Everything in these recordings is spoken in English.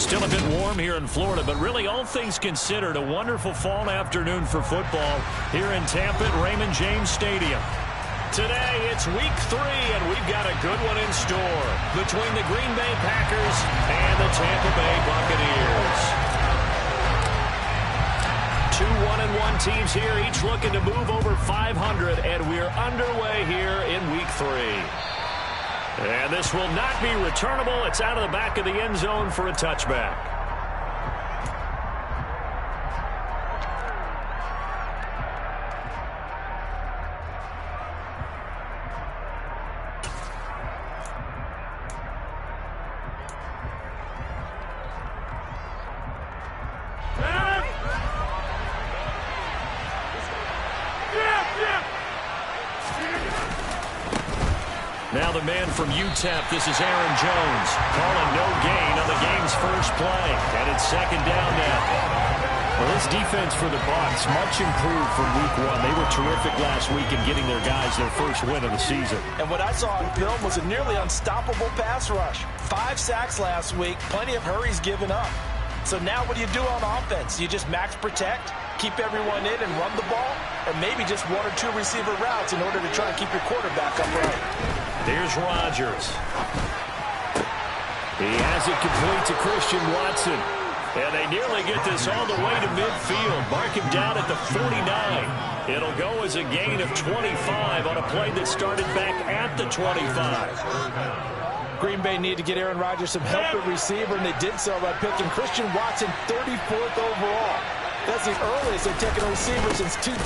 Still a bit warm here in Florida, but really all things considered, a wonderful fall afternoon for football here in Tampa at Raymond James Stadium. Today, it's week 3, and we've got a good one in store between the Green Bay Packers and the Tampa Bay Buccaneers. 2 1-1 teams here, each looking to move over 500, and we're underway here in week 3. And this will not be returnable. It's out of the back of the end zone for a touchback. Now the man from UTEP, this is Aaron Jones, calling no gain on the game's first play. And it's second down now. Well, this defense for the Bucs, much improved from week 1. They were terrific last week in getting their guys their first win of the season. And what I saw on film was a nearly unstoppable pass rush. 5 sacks last week, plenty of hurries given up. So now what do you do on offense? You just max protect, keep everyone in and run the ball, or maybe just 1 or 2 receiver routes in order to try to keep your quarterback upright. Here's Rodgers. He has it complete to Christian Watson. And they nearly get this all the way to midfield. Mark him down at the 49. It'll go as a gain of 25 on a play that started back at the 25. Green Bay need to get Aaron Rodgers some help at receiver, and they did so by picking Christian Watson 34th overall. That's the earliest they've taken a receiver since 2002.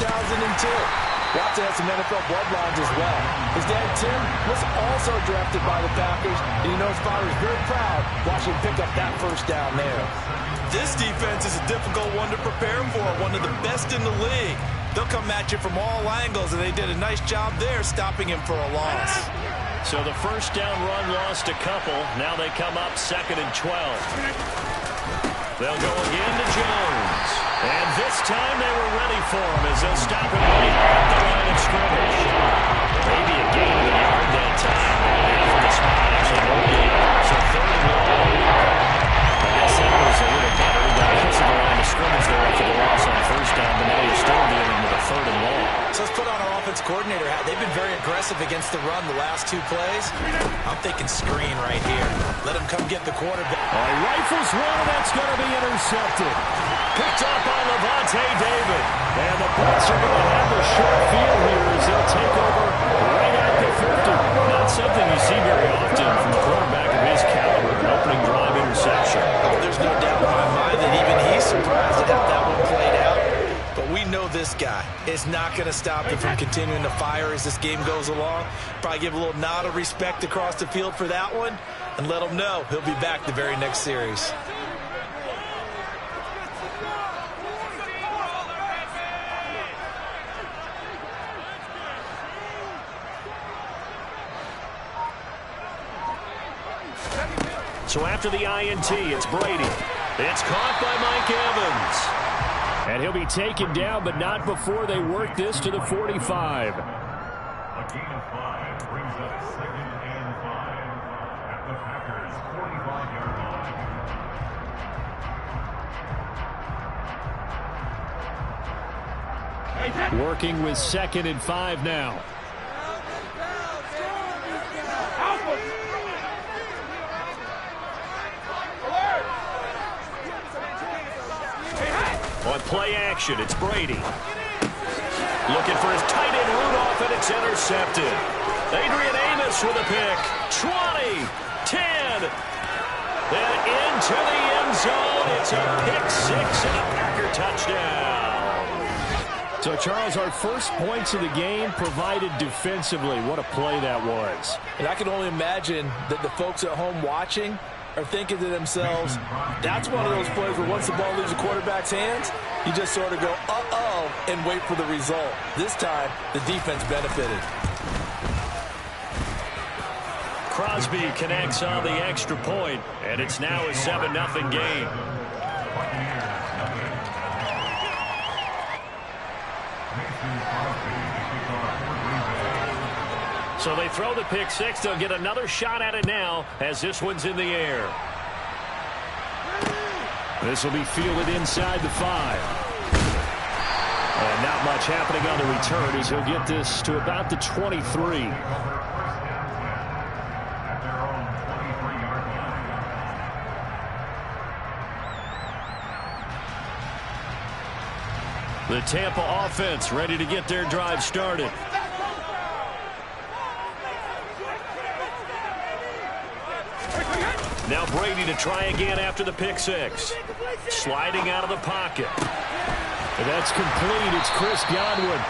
Watson has some NFL bloodlines as well. His dad, Tim, was also drafted by the Packers, and his father is very proud watching him pick up that first down there. This defense is a difficult one to prepare for, one of the best in the league. They'll come at you from all angles, and they did a nice job there stopping him for a loss. So the first down run lost a couple. Now they come up 2nd and 12. They'll go again to Jones. And this time they were ready for him as they'll stop him right at the line of scrimmage. Maybe a gain of a yard that time. From the spot, actually no gain. So 3rd and 1. I guess that was a little better. He got into the line of scrimmage there after the loss on 1st down, but now you're still dealing with a 3rd and 1. So let's put on our offense coordinator hat. They've been very aggressive against the run the last 2 plays. I'm thinking screen right here. Let him come get the quarterback. Rifles one, that's going to be intercepted. Picked up by Levante David. And the Bucs are going to have a short field here as they'll take over right at the 50. Not something you see very often from a quarterback of his caliber. An opening drive interception. Oh, there's no doubt in my mind that even he's surprised at how that one played out. But we know this guy is not going to stop him from continuing to fire as this game goes along. Probably give a little nod of respect across the field for that one and let him know he'll be back the very next series. So after the INT, it's Brady. It's caught by Mike Evans. And he'll be taken down, but not before they work this to the 45. A gain of 5 brings up 2nd and 5 at the Packers' 45-yard line. Working with 2nd and 5 now. On play action, it's Brady. Looking for his tight end Rudolph, and it's intercepted. Adrian Amos with a pick. 20, 10, then into the end zone. It's a pick 6 and a Packer touchdown. So, Charles, our first points of the game provided defensively. What a play that was. And I can only imagine that the folks at home watching are thinking to themselves, that's one of those plays where once the ball leaves the quarterback's hands, you just sort of go, uh-oh, and wait for the result. This time, the defense benefited. Crosby connects on the extra point, and it's now a 7-0 game. So they throw the pick 6. They'll get another shot at it now as this one's in the air. This will be fielded inside the 5. And not much happening on the return as he'll get this to about the 23. The Tampa offense ready to get their drive started. Now Brady to try again after the pick six. Sliding out of the pocket. And that's complete. It's Chris Godwin.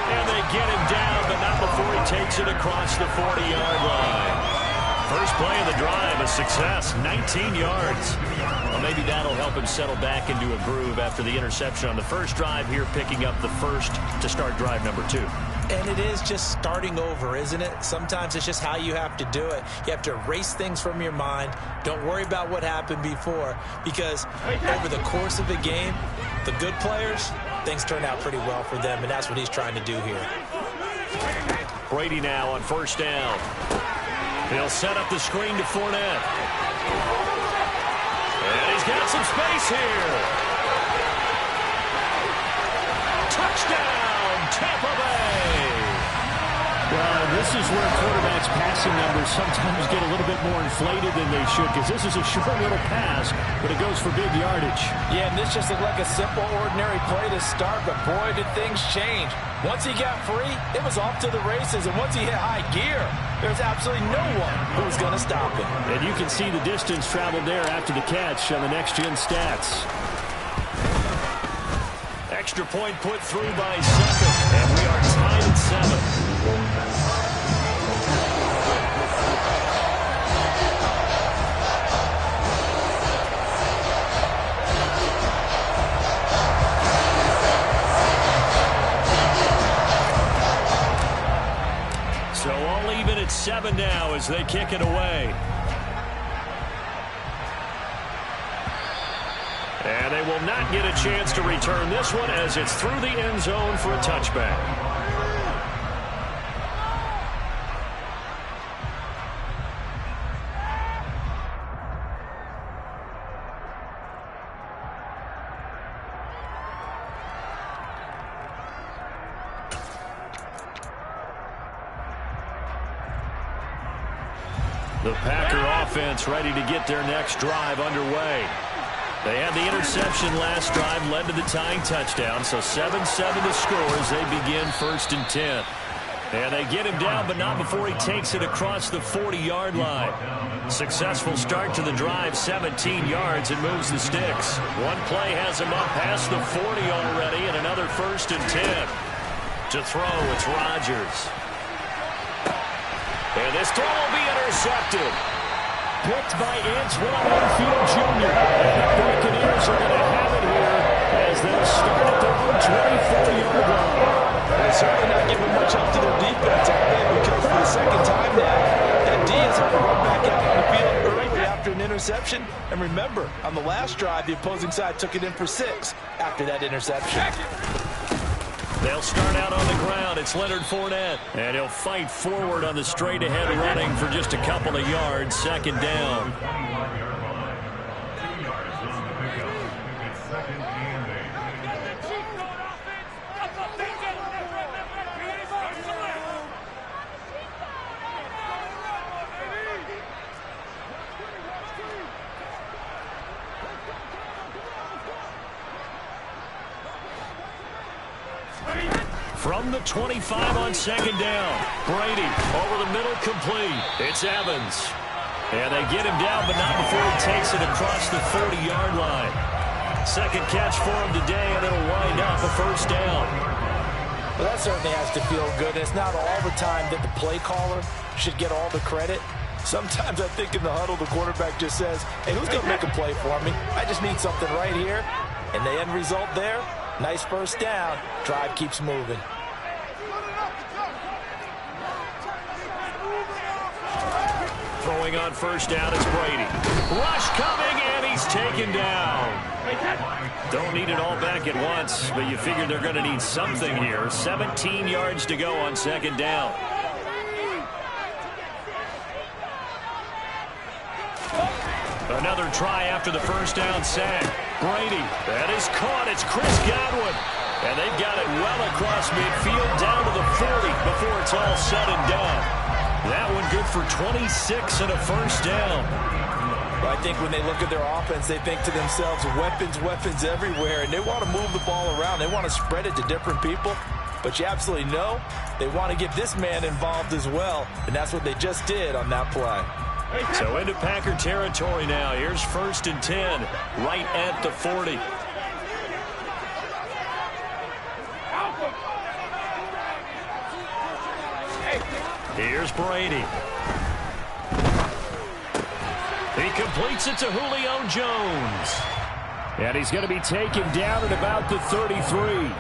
And they get him down, but not before he takes it across the 40-yard line. First play of the drive, a success, 19 yards. Well, maybe that'll help him settle back into a groove after the interception on the first drive here, picking up the first to start drive number 2. And it is just starting over, isn't it? Sometimes it's just how you have to do it. You have to erase things from your mind. Don't worry about what happened before, because over the course of a game, the good players, things turn out pretty well for them, and that's what he's trying to do here. Brady now on first down. He'll set up the screen to Fournette. And he's got some space here. Touchdown, Tampa Bay. Well, this is where quarterbacks' passing numbers sometimes get a little bit more inflated than they should, because this is a short little pass, but it goes for big yardage. Yeah, and this just looked like a simple, ordinary play to start, but boy, did things change. Once he got free, it was off to the races, and once he hit high gear, there's absolutely no one who was going to stop him. And you can see the distance traveled there after the catch on the next-gen stats. Extra point put through by Ncunc, and we are tied at 7. So all even at 7 now as they kick it away. And they will not get a chance to return this one as it's through the end zone for a touchback. The Packer offense ready to get their next drive underway. They had the interception last drive, led to the tying touchdown, so 7-7 to score as they begin 1st and 10. And they get him down, but not before he takes it across the 40-yard line. Successful start to the drive, 17 yards, and moves the sticks. One play has him up past the 40 already, and another 1st and 10. To throw, it's Rodgers. And this throw will be intercepted. Picked by Ncunc Winfield Jr. And the Buccaneers are going to have it here as they'll start at their own 24-yard line. They're certainly not giving much help to their defense, are they? Because for the second time now, that D has had to run back out on the field early after an interception. And remember, on the last drive, the opposing side took it in for 6 after that interception. They'll start out on the ground. It's Leonard Fournette. And he'll fight forward on the straight-ahead running for just a couple of yards. 2nd down. From the 25 on 2nd down. Brady over the middle, complete. It's Evans. And they get him down, but not before he takes it across the 40-yard line. 2nd catch for him today, and it'll wind up a 1st down. Well, that certainly has to feel good. It's not all the time that the play caller should get all the credit. Sometimes I think in the huddle, the quarterback just says, hey, who's going to make a play for me? I just need something right here. And the end result there, nice 1st down. Drive keeps moving. Throwing on 1st down is Brady. Rush coming, and he's taken down. Don't need it all back at once, but you figure they're going to need something here. 17 yards to go on 2nd down. Another try after the first down sack. Brady, that is caught. It's Chris Godwin. And they've got it well across midfield down to the 40 before it's all said and done. That one good for 26 and a first down. I think when they look at their offense, they think to themselves, weapons everywhere, and they want to move the ball around. They want to spread it to different people, but you absolutely know they want to get this man involved as well, and that's what they just did on that play. So into Packer territory now. Here's 1st and 10, right at the 40. Here's Brady. He completes it to Julio Jones. And he's going to be taken down at about the 33.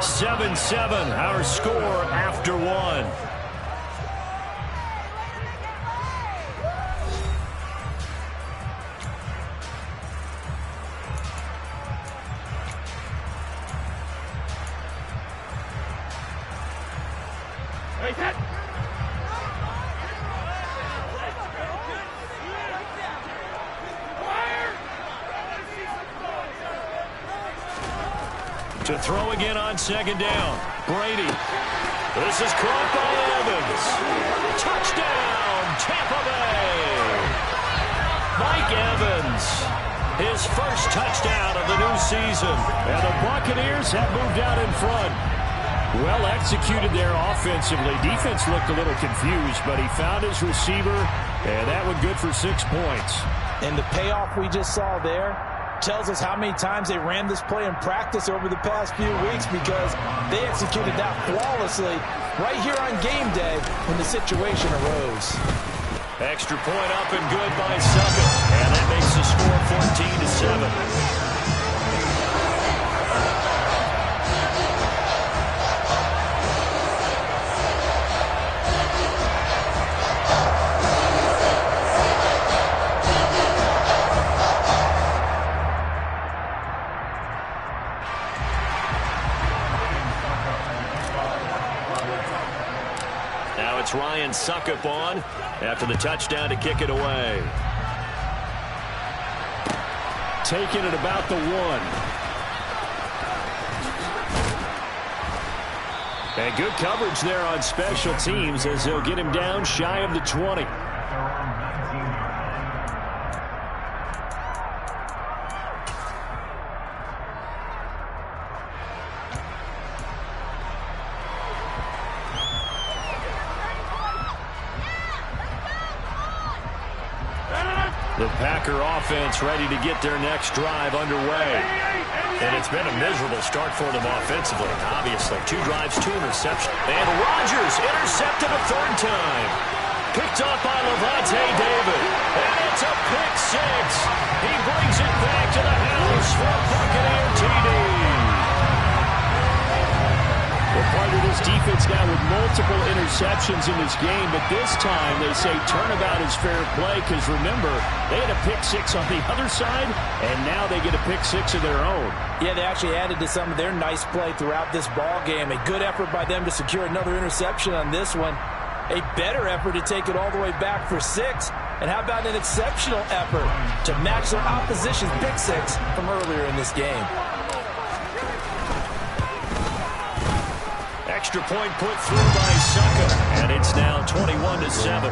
7-7, our score after one. To throw again on 2nd down. Brady. This is caught by Evans. Touchdown, Tampa Bay. Mike Evans. His first touchdown of the new season. And the Buccaneers have moved out in front. Well executed there offensively. Defense looked a little confused, but he found his receiver, and that one good for 6 points. And the payoff we just saw there tells us how many times they ran this play in practice over the past few weeks, because they executed that flawlessly right here on game day when the situation arose. Extra point up and good by Suckup. And that makes the score 14-7. It's Ryan Suckup on after the touchdown to kick it away. Taking it about the 1. And good coverage there on special teams as they'll get him down shy of the 20. The Packer offense ready to get their next drive underway. And it's been a miserable start for them offensively, obviously. 2 drives, 2 interceptions. And Rodgers intercepted a 3rd time. Picked up by Levante David. And it's a pick 6. He brings it back to the house for a Buccaneer TD. We're part of this defense now with multiple interceptions in this game, but this time they say turnabout is fair play, because remember, they had a pick 6 on the other side, and now they get a pick 6 of their own. Yeah, they actually added to some of their nice play throughout this ball game. A good effort by them to secure another interception on this one. A better effort to take it all the way back for 6. And how about an exceptional effort to match their opposition's pick 6 from earlier in this game. Extra point put through by Suckup, and it's now 21-7.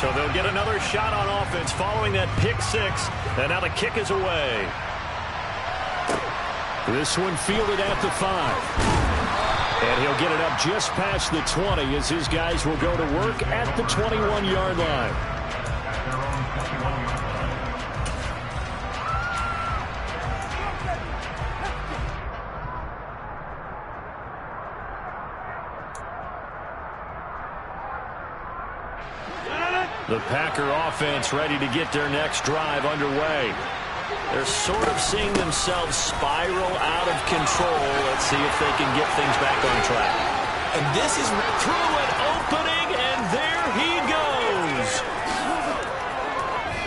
So they'll get another shot on offense following that pick 6, and now the kick is away. This one fielded at the 5. And he'll get it up just past the 20 as his guys will go to work at the 21-yard line. The Packer offense ready to get their next drive underway. They're sort of seeing themselves spiral out of control. Let's see if they can get things back on track. And this is through an opening, and there he goes.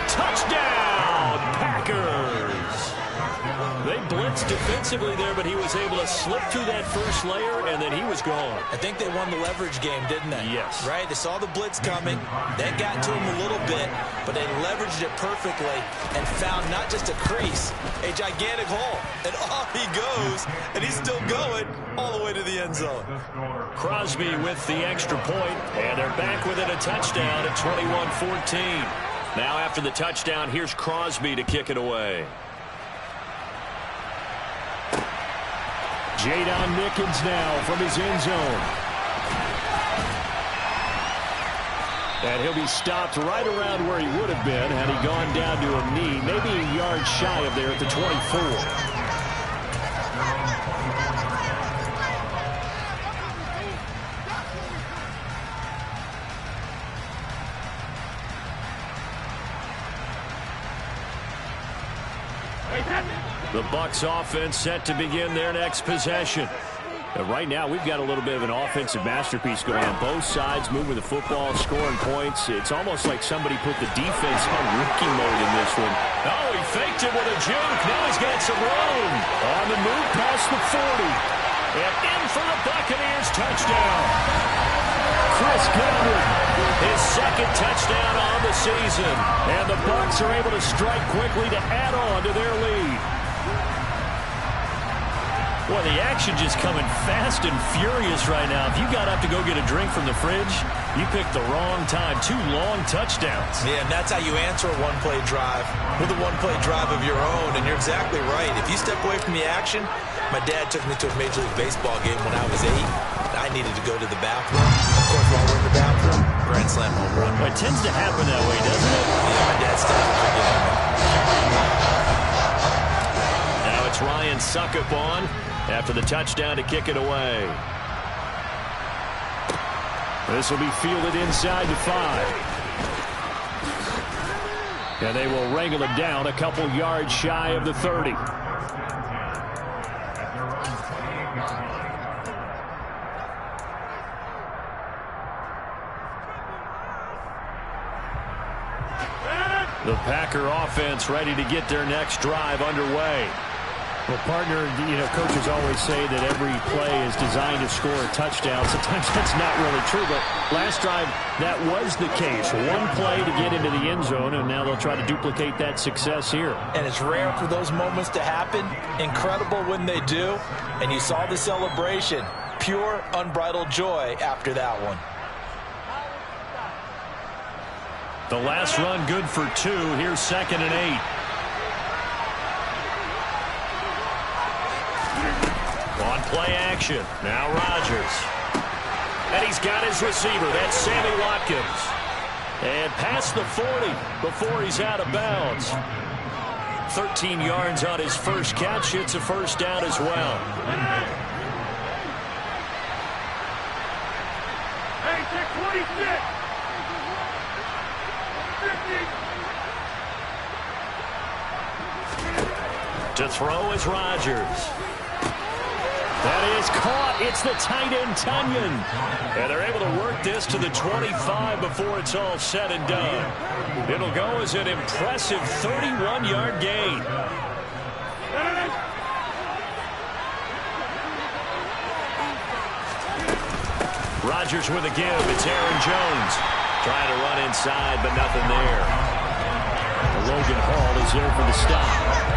Touchdown, Packers. was defensively there, but he was able to slip through that first layer, and then he was gone. I think they won the leverage game, didn't they? Yes. Right? They saw the blitz coming. That got to him a little bit, but they leveraged it perfectly and found not just a crease, a gigantic hole. And off he goes, and he's still going all the way to the end zone. Crosby with the extra point, and they're back within a touchdown at 21-14. Now after the touchdown, here's Crosby to kick it away. Jadon Ncunc now from his end zone. And he'll be stopped right around where he would have been had he gone down to a knee, maybe a yard shy of there at the 24. The Bucs offense set to begin their next possession. Right now, we've got a little bit of an offensive masterpiece going on. Both sides moving the football, scoring points. It's almost like somebody put the defense on rookie mode in this one. Oh, he faked it with a juke. Now he's got some room. On the move past the 40. And in for the Buccaneers touchdown. Chris Godwin. His second touchdown on the season. And the Bucs are able to strike quickly to add on to their lead. Boy, the action just coming fast and furious right now. If you got up to go get a drink from the fridge, you picked the wrong time. 2 long touchdowns. Yeah, and that's how you answer a one-play drive with a one-play drive of your own. And you're exactly right. If you step away from the action, my dad took me to a Major League Baseball game when I was 8. I needed to go to the bathroom. Of course, while we're in the bathroom, grand slam home run. Well, it tends to happen that way, doesn't it? Yeah, my dad still hasn't forgiven me. Now it's Ryan Suckup on after the touchdown to kick it away. This will be fielded inside the 5. And they will wrangle it down a couple yards shy of the 30. The Packer offense ready to get their next drive underway. Well, partner, coaches always say that every play is designed to score a touchdown. Sometimes that's not really true, but last drive, that was the case. One play to get into the end zone, and now they'll try to duplicate that success here. And it's rare for those moments to happen. Incredible when they do. And you saw the celebration. Pure, unbridled joy after that one. The last run good for 2. Here's 2nd and 8. On play action. Now Rodgers. And he's got his receiver. That's Sammy Watkins. And past the 40 before he's out of bounds. 13 yards on his first catch. It's a first down as well. Hey, check 26. To throw is Rodgers. That is caught. It's the tight end, Ncunc. And they're able to work this to the 25 before it's all said and done. It'll go as an impressive 31-yard gain. Rodgers with a give. It's Aaron Jones. Trying to run inside, but nothing there. Logan Hall is there for the stop.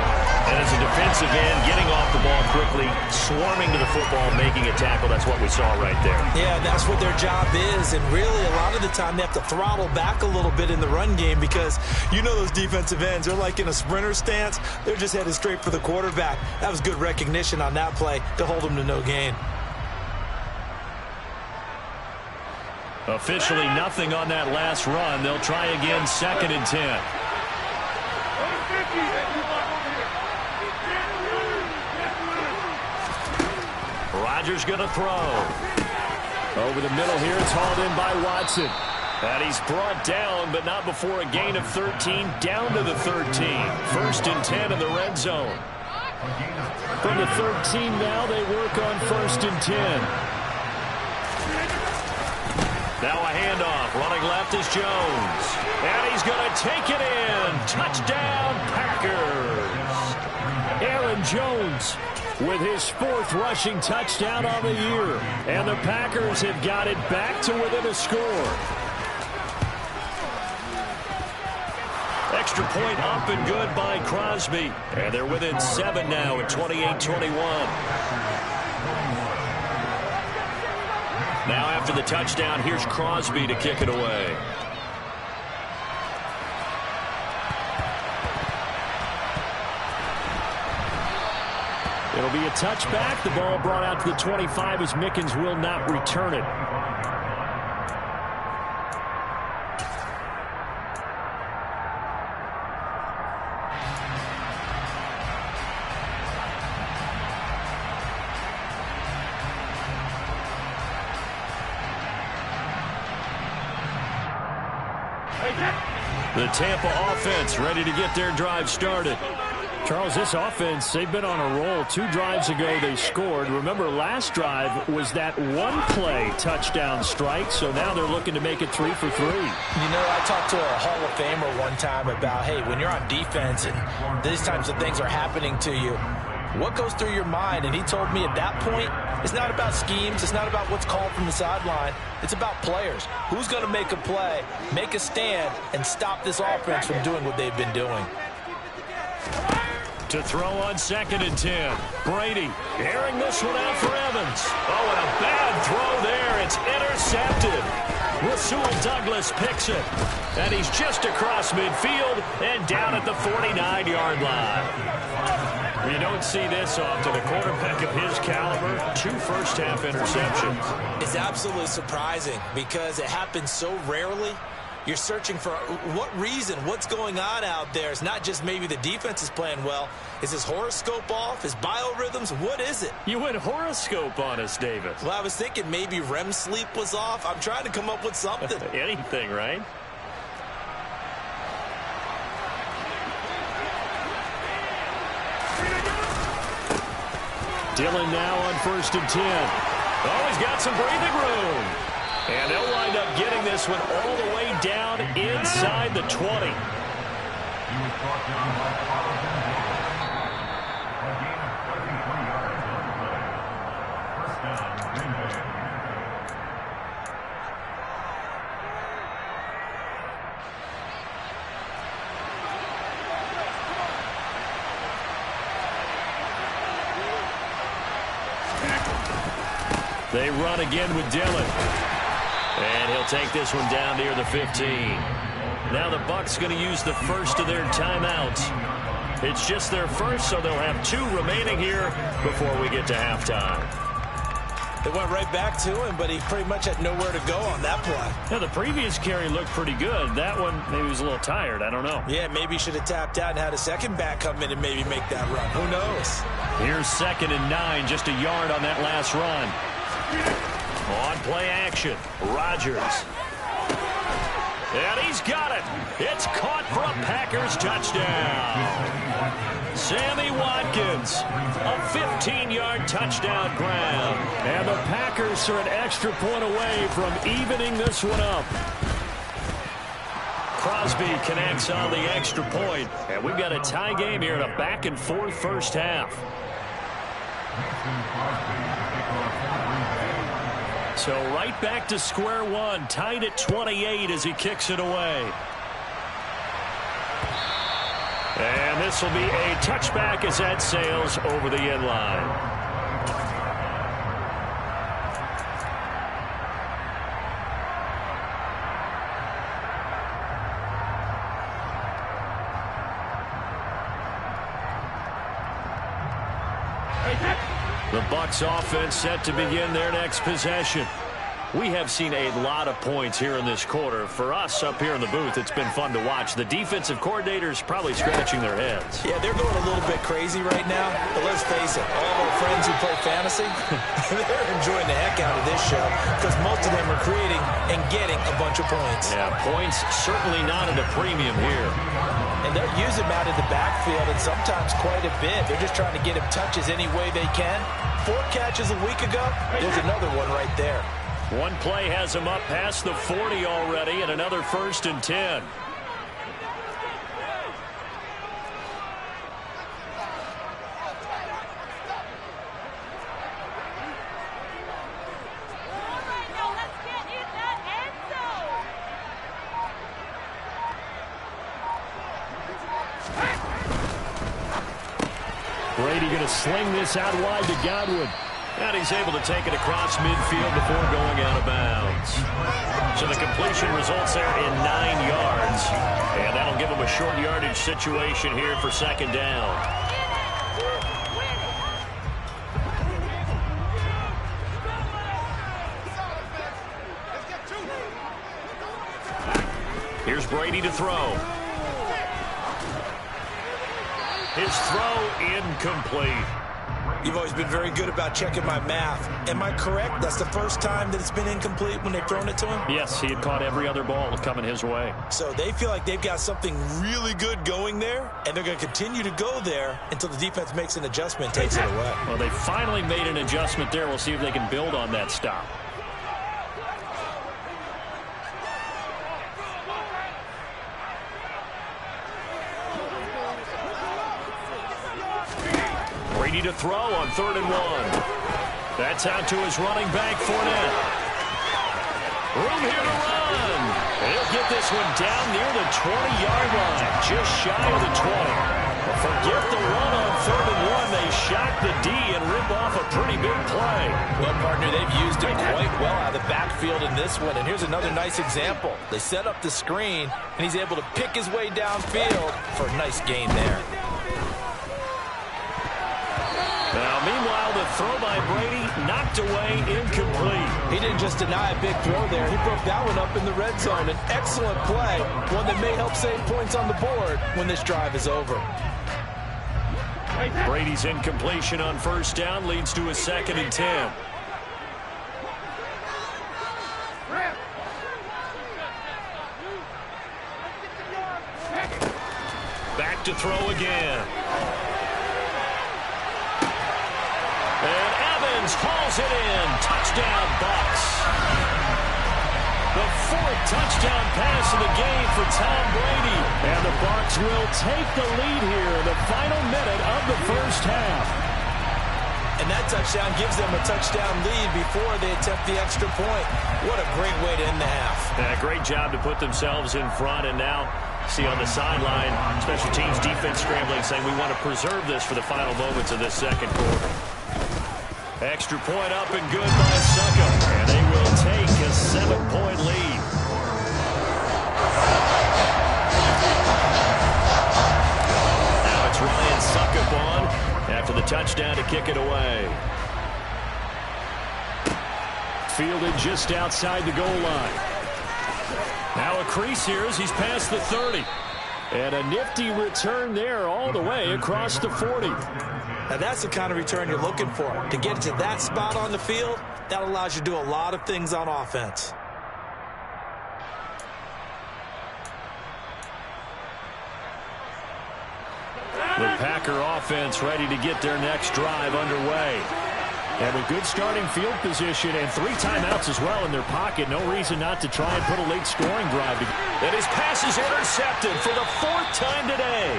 And as a defensive end, getting off the ball quickly, swarming to the football, making a tackle. That's what we saw right there. Yeah, that's what their job is. And really, a lot of the time, they have to throttle back a little bit in the run game because you know those defensive ends, they're like in a sprinter stance. They're just headed straight for the quarterback. That was good recognition on that play to hold them to no gain. Officially nothing on that last run. They'll try again, 2nd and 10. Rodgers going to throw. Over the middle here, it's hauled in by Watson. And he's brought down, but not before a gain of 13, down to the 13. 1st and 10 in the red zone. From the 13 now, they work on 1st and 10. Now a handoff. Running left is Jones. And he's going to take it in. Touchdown, Packers. Aaron Jones with his 4th rushing touchdown on the year. And the Packers have got it back to within a score. Extra point up and good by Crosby. And they're within 7 now at 28-21. Now after the touchdown, here's Crosby to kick it away. It'll be a touchback. The ball brought out to the 25 as Mickens will not return it. The Tampa offense ready to get their drive started. Charles, this offense, they've been on a roll. 2 drives ago, they scored. Remember, last drive was that 1-play touchdown strike, so now they're looking to make it 3 for 3. You know, I talked to a Hall of Famer one time about, hey, when you're on defense and these types of things are happening to you, what goes through your mind? And he told me at that point, it's not about schemes. It's not about what's called from the sideline. It's about players. Who's going to make a play, make a stand, and stop this offense from doing what they've been doing? To throw on 2nd and 10. Brady airing this one out for Evans. Oh, and a bad throw there. It's intercepted. Rasul Douglas picks it. And he's just across midfield and down at the 49-yard line. You don't see this often. A quarterback of his caliber, 2 first-half interceptions. It's absolutely surprising because it happens so rarely. You're searching for what reason, what's going on out there. It's not just maybe the defense is playing well. Is his horoscope off? His biorhythms? What is it? You went horoscope on us, Davis. Well, I was thinking maybe REM sleep was off. I'm trying to come up with something. Anything, right? Dillon now on 1st and 10. Oh, he's got some breathing room. And they'll wind up getting this one all the way down inside the 20. He was brought down by Carlton. A gain of 23 yards on the play. First down, Green Bay. They run again with Dillon. And he'll take this one down near the 15. Now the Bucs going to use the first of their timeouts. It's just their first, so they'll have 2 remaining here before we get to halftime. They went right back to him, but he pretty much had nowhere to go on that play. Now, the previous carry looked pretty good. That one, maybe he was a little tired. I don't know. Yeah, maybe he should have tapped out and had a second back come in and maybe make that run. Who knows? Here's 2nd and 9, just a yard on that last run. On play action, Rodgers. And he's got it. It's caught for a Packers touchdown. Sammy Watkins, a 15-yard touchdown grab. And the Packers are an extra point away from evening this one up. Crosby connects on the extra point. And we've got a tie game here in a back-and-forth first half. So right back to square one, tied at 28 as he kicks it away. And this will be a touchback as that sails over the end line. The Bucs offense set to begin their next possession. We have seen a lot of points here in this quarter. For us up here in the booth, it's been fun to watch. The defensive coordinators probably scratching their heads. Yeah, they're going a little bit crazy right now. But let's face it, all of our friends who play fantasy, they're enjoying the heck out of this show because most of them are creating and getting a bunch of points. Yeah, points certainly not at a premium here. And they'll use him out of the backfield and sometimes quite a bit. They're just trying to get him touches any way they can. 4 catches a week ago, there's another one right there. One play has him up past the 40 already, and another 1st and 10. Brady going to sling this out wide to Godwin. And he's able to take it across midfield before going out of bounds. So the completion results there in 9 yards. And that'll give him a short yardage situation here for second down. Here's Brady to throw. His throw incomplete. You've always been very good about checking my math. Am I correct? That's the first time that it's been incomplete when they've thrown it to him? Yes, he had caught every other ball coming his way. So they feel like they've got something really good going there, and they're going to continue to go there until the defense makes an adjustment, takes it away. Well, they finally made an adjustment there. We'll see if they can build on that stop. Brady to throw on 3rd and 1. That's out to his running back, Fournette. Room here to run. He'll get this one down near the 20-yard line, just shy of the 20. Forget the run on 3rd and 1. They shock the D and rip off a pretty big play. Well, partner, they've used it quite well out of the backfield in this one. And here's another nice example. They set up the screen, and he's able to pick his way downfield for a nice gain there. Now, meanwhile, the throw by Brady knocked away, incomplete. He didn't just deny a big throw there. He broke that one up in the red zone. An excellent play, one that may help save points on the board when this drive is over. Brady's incompletion on 1st down leads to a 2nd and 10. Back to throw again. And Evans hauls it in. Touchdown, Bucs. The 4th touchdown pass of the game for Tom Brady. And the Bucs will take the lead here in the final minute of the 1st half. And that touchdown gives them a touchdown lead before they attempt the extra point. What a great way to end the half. Yeah, great job to put themselves in front. And now, see on the sideline, special teams defense scrambling, saying we want to preserve this for the final moments of this 2nd quarter. Extra point up and good by Ncunc. And they will take a 7-point lead. Now it's Ryan Ncunc on after the touchdown to kick it away. Fielded just outside the goal line. Now a crease here as he's past the 30. And a nifty return there all the way across the 40. Now that's the kind of return you're looking for. To get to that spot on the field, that allows you to do a lot of things on offense. The Packer offense ready to get their next drive underway. And a good starting field position and 3 timeouts as well in their pocket. No reason not to try and put a late scoring drive. And his pass is intercepted for the 4th time today.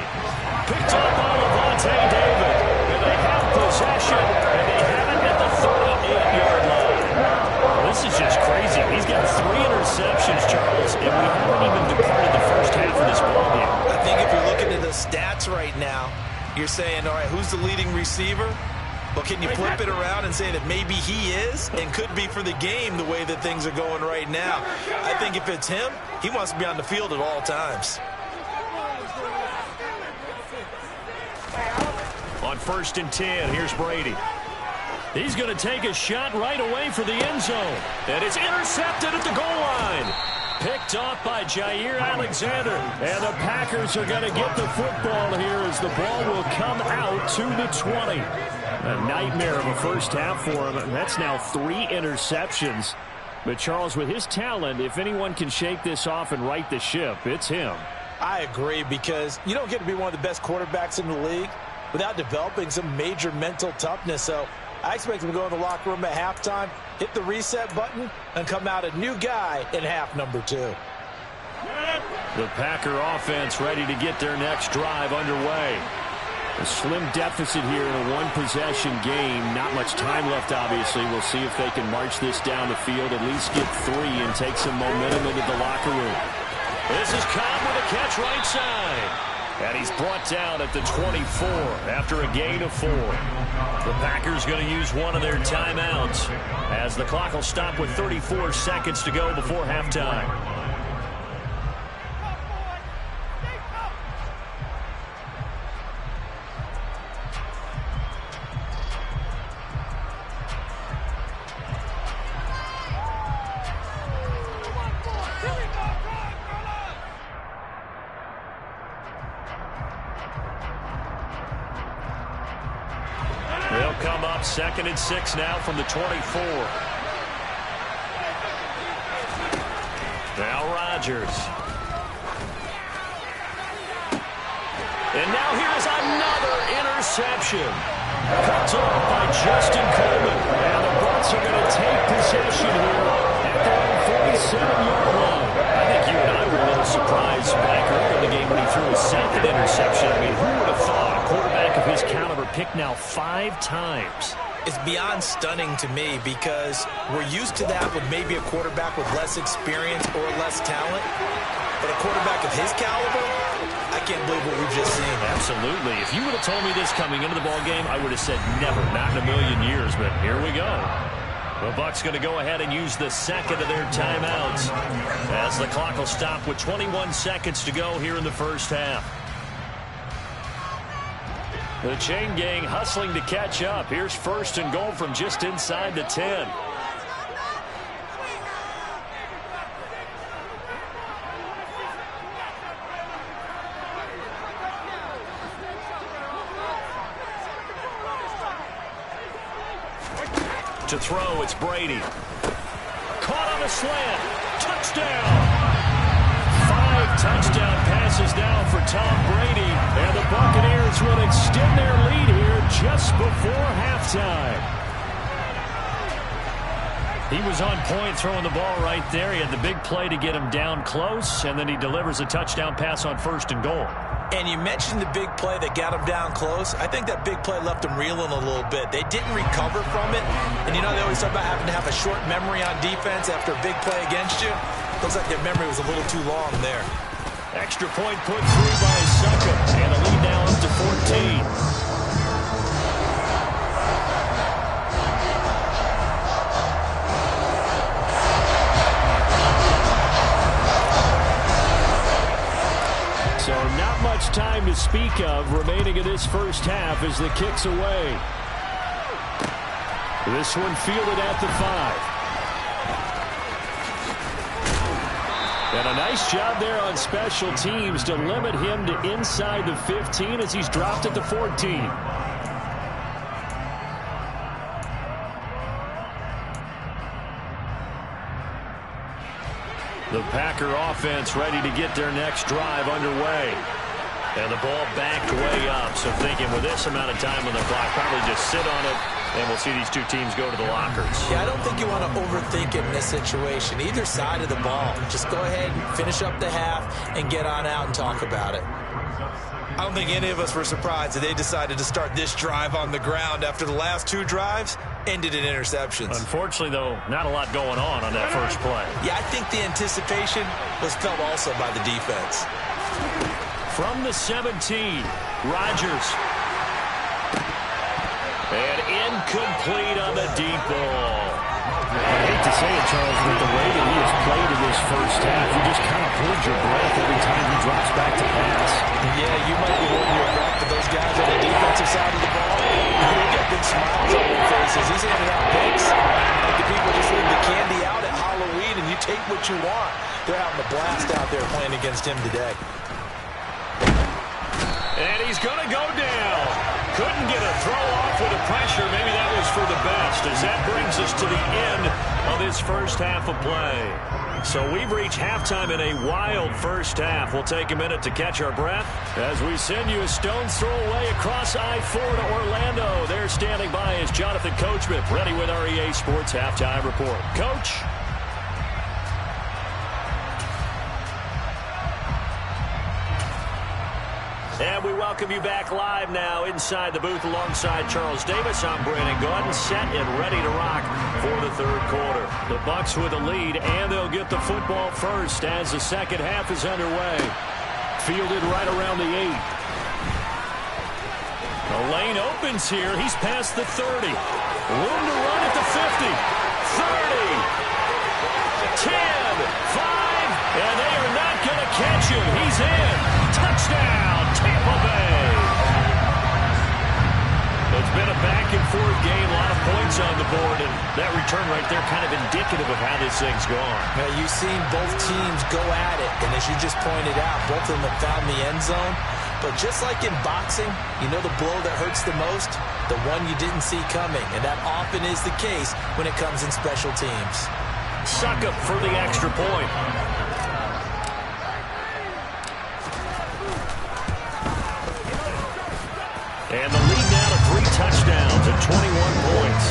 Picked up by Levante David. And they have possession. And they have it at the 38-yard line. Well, this is just crazy. He's got 3 interceptions, Charles, and we haven't even departed the first half of this ballgame. I think if you're looking at the stats right now, you're saying, all right, who's the leading receiver? Well, can you flip it around and say that maybe he is and could be for the game the way that things are going right now? I think if it's him, he wants to be on the field at all times. On 1st and 10, here's Brady. He's going to take a shot right away for the end zone. And it's intercepted at the goal line. Picked off by Jair Alexander. And the Packers are going to get the football here as the ball will come out to the 20. A nightmare of a first half for him. And that's now 3 interceptions. But Charles, with his talent, if anyone can shake this off and right the ship, it's him. I agree, because you don't get to be one of the best quarterbacks in the league without developing some major mental toughness. So I expect him to go in the locker room at halftime, hit the reset button, and come out a new guy in half number 2. The Packer offense ready to get their next drive underway. A slim deficit here in a 1-possession game. Not much time left, obviously. We'll see if they can march this down the field, at least get 3 and take some momentum into the locker room. This is Cobb with a catch right side. And he's brought down at the 24 after a gain of 4. The Packers going to use one of their timeouts as the clock will stop with 34 seconds to go before halftime. They'll come up 2nd and 6 now from the 24. Now Rodgers. And now here's another interception. Cut off by Justin Coleman. And the Bucs are going to take possession here at their own 47-yard line. I think you and I were a little surprised back earlier in the game when he threw his 2nd interception. I mean, who would have thought a quarterback of his caliber picked now 5 times? It's beyond stunning to me because we're used to that with maybe a quarterback with less experience or less talent. But a quarterback of his caliber, I can't believe what we've just seen. Absolutely. If you would have told me this coming into the ballgame, I would have said never, not in a million years. But here we go. The Bucs going to go ahead and use the 2nd of their timeouts as the clock will stop with 21 seconds to go here in the first half. The chain gang hustling to catch up. Here's 1st and goal from just inside the 10. To throw, it's Brady. Caught on a slant. Touchdown. 5 touchdown passes now for Tom Brady. And the Buccaneers will extend their lead here just before halftime. He was on point throwing the ball right there. He had the big play to get him down close, and then he delivers a touchdown pass on 1st and goal. And you mentioned the big play that got him down close. I think that big play left him reeling a little bit. They didn't recover from it. And you know they always talk about having to have a short memory on defense after a big play against you. Looks like their memory was a little too long there. Extra point put through by Ncunc, and a lead now up to 14. So not much time to speak of remaining in this first half as the kick's away. This one fielded at the 5. And a nice job there on special teams to limit him to inside the 15 as he's dropped at the 14. The Packer offense ready to get their next drive underway. And the ball backed way up. So thinking with this amount of time on the clock, probably just sit on it, and we'll see these two teams go to the lockers. Yeah, I don't think you want to overthink it in this situation. Either side of the ball. Just go ahead and finish up the half and get on out and talk about it. I don't think any of us were surprised that they decided to start this drive on the ground after the last 2 drives ended in interceptions. Unfortunately, though, not a lot going on that first play. Yeah, I think the anticipation was felt also by the defense. From the 17, Rodgers. And incomplete on the deep ball. I hate to say it, Charles, but the way that he has played in this first half, you just kind of hold your breath every time he drops back to pass. Yeah, you might be holding your breath, but those guys on the defensive side of the ball, they got big smiles on their faces. He's handing out picks like the people just leave the candy out at Halloween, and you take what you want. They're having a blast out there playing against him today. And he's going to go down. Couldn't get a throw off with the pressure. Maybe that was for the best, as that brings us to the end of this first half of play. So we've reached halftime in a wild first half. We'll take a minute to catch our breath as we send you a stone's throw away across I-4 to Orlando. There standing by is Jonathan Coachman, ready with our EA Sports Halftime Report. Coach. And we welcome you back live now inside the booth alongside Charles Davis. I'm Brandon Gordon, set and ready to rock for the third quarter. The Bucs with a lead, and they'll get the football first as the second half is underway. fielded right around the 8. The lane opens here. He's past the 30. Room to run at the 50. 30. 10. 5. And they are not going to catch him. He's in. Touchdown, Tampa Bay. It's been a back-and-forth game, a lot of points on the board, and that return right there kind of indicative of how this thing's gone. Now, you've seen both teams go at it, and as you just pointed out, both of them have found the end zone. But just like in boxing, you know the blow that hurts the most? The one you didn't see coming, and that often is the case when it comes in special teams. Ncunc for the extra point. And the lead now to 3 touchdowns and 21 points.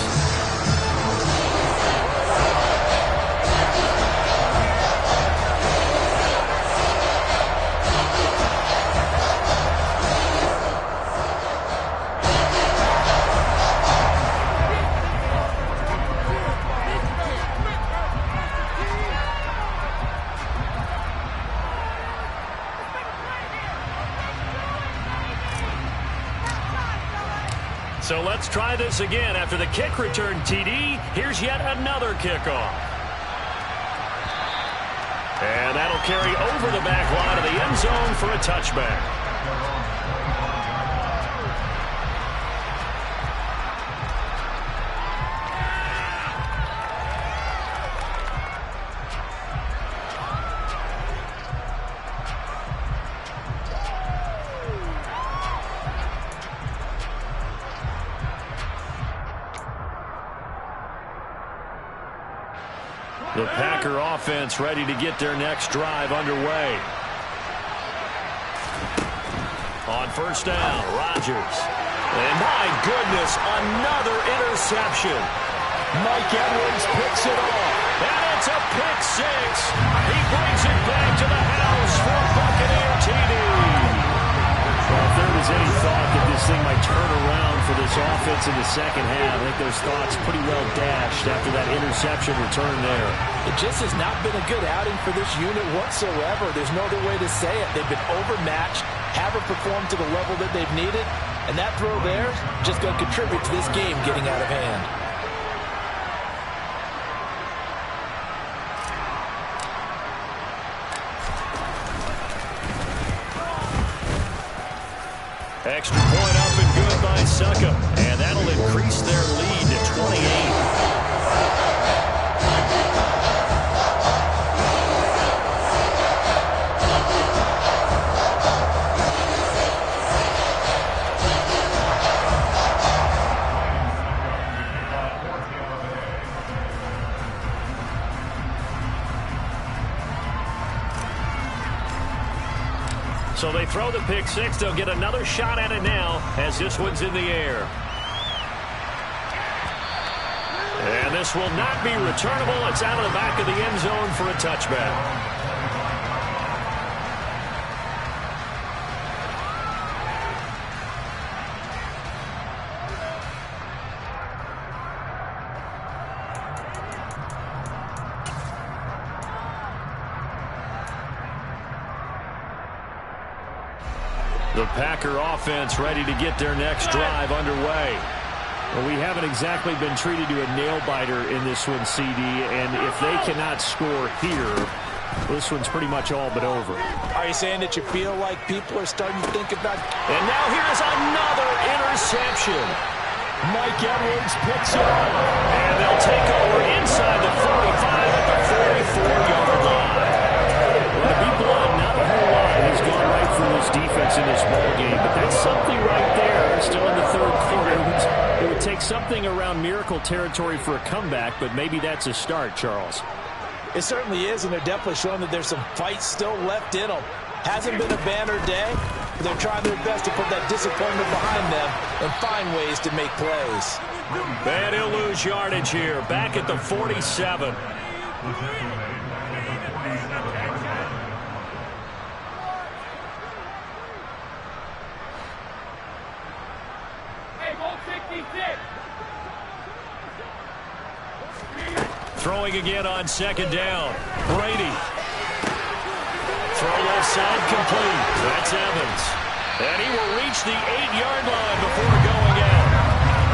So let's try this again. After the kick return TD, here's yet another kickoff. And that'll carry over the back line of the end zone for a touchback. The Packer offense ready to get their next drive underway. On first down, Rodgers. And my goodness, another interception. Mike Edwards picks it off. And it's a pick six. He brings it back to the house for Buccaneer TD. Well, if there was any thought that this thing might turn around for this offense in the second half, I think those thoughts pretty well dashed after that interception return there. It just has not been a good outing for this unit whatsoever. There's no other way to say it. They've been overmatched, haven't performed to the level that they've needed, and that throw there just going to contribute to this game getting out of hand. Extra point up and good by Ncunc. And that'll increase their lead to 28. So they throw the pick six. They'll get another shot at it now as this one's in the air. And this will not be returnable. It's out of the back of the end zone for a touchback. The Packer offense ready to get their next drive underway. Well, we haven't exactly been treated to a nail-biter in this one, CD, and if they cannot score here, this one's pretty much all but over. Are you saying that you feel like people are starting to think about... And now here's another interception. Mike Edwards picks it up. And they'll take over inside the 45 at the 44-yard line. Well, to be blunt, not a whole lot has gone right for this defense in this ballgame, but that's something right there. Still in the third quarter. It would take something around miracle territory for a comeback, but maybe that's a start, Charles. It certainly is, and they're definitely showing that there's some fight still left in them. Hasn't been a banner day, but they're trying their best to put that disappointment behind them and find ways to make plays. And he'll lose yardage here, back at the 47. Throwing again on second down. Brady. Throw left side complete. That's Evans. And he will reach the 8-yard line before going out.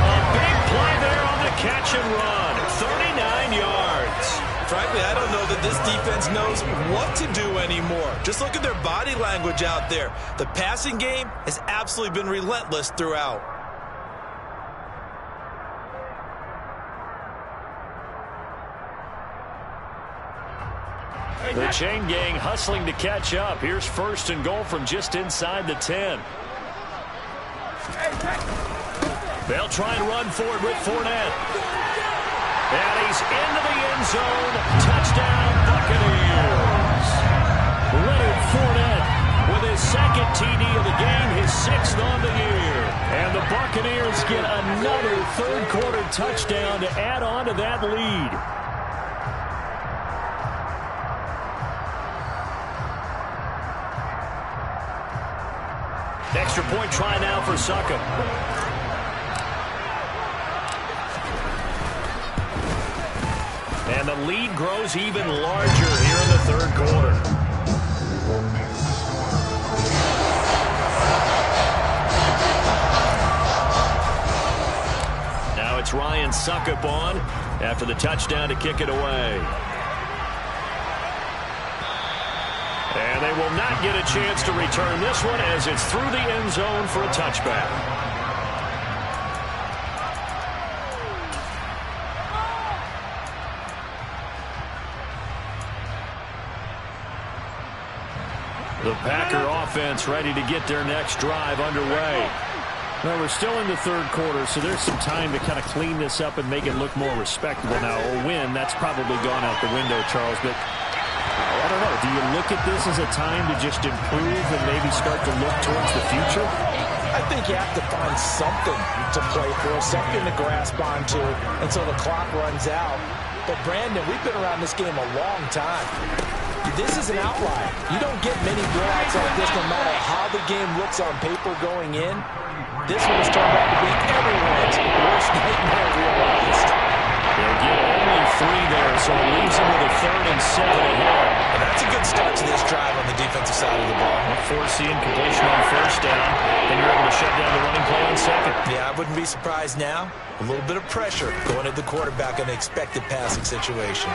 A big play there on the catch and run. 39 yards. Frankly, I don't know that this defense knows what to do anymore. Just look at their body language out there. The passing game has absolutely been relentless throughout. The chain gang hustling to catch up. Here's 1st and goal from just inside the 10. They'll try and run forward with Fournette. And he's into the end zone. Touchdown, Buccaneers. Leonard Fournette with his 2nd TD of the game, his 6th on the year. And the Buccaneers get another 3rd quarter touchdown to add on to that lead. Extra point try now for Ncunc. And the lead grows even larger here in the 3rd quarter. Now it's Ryan Ncunc on after the touchdown to kick it away. And they will not get a chance to return this one as it's through the end zone for a touchback. The Packer offense ready to get their next drive underway. Well, we're still in the 3rd quarter, so there's some time to kind of clean this up and make it look more respectable now. A win, that's probably gone out the window, Charles, but I don't know. Do you look at this as a time to just improve and maybe start to look towards the future? I think you have to find something to play for, something to grasp onto until the clock runs out. But, Brandon, we've been around this game a long time. This is an outlier. You don't get many blowouts like this no matter how the game looks on paper going in. This one has turned out to be everyone's worst nightmare realized. They'll get only 3 there, so it leaves them with a 3rd and 7 ahead. And that's a good start to this drive on the defensive side of the ball. Forcing completion on 1st down, then you're able to shut down the running play on 2nd. Yeah, I wouldn't be surprised now. A little bit of pressure going at the quarterback in an expected passing situation.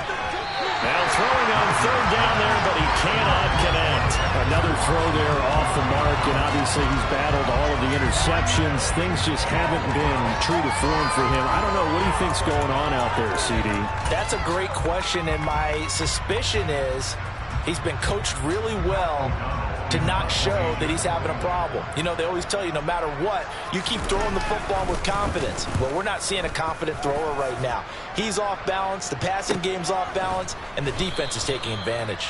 Now throwing on 3rd down there, but he cannot connect. Another throw there off the mark, and obviously he's battled all of the interceptions. Things just haven't been true to form for him. I don't know. What do you think's going on out there, CD? That's a great question, and my suspicion is he's been coached really well to not show that he's having a problem. You know, they always tell you no matter what, you keep throwing the football with confidence. Well, we're not seeing a confident thrower right now. He's off balance, the passing game's off balance, and the defense is taking advantage.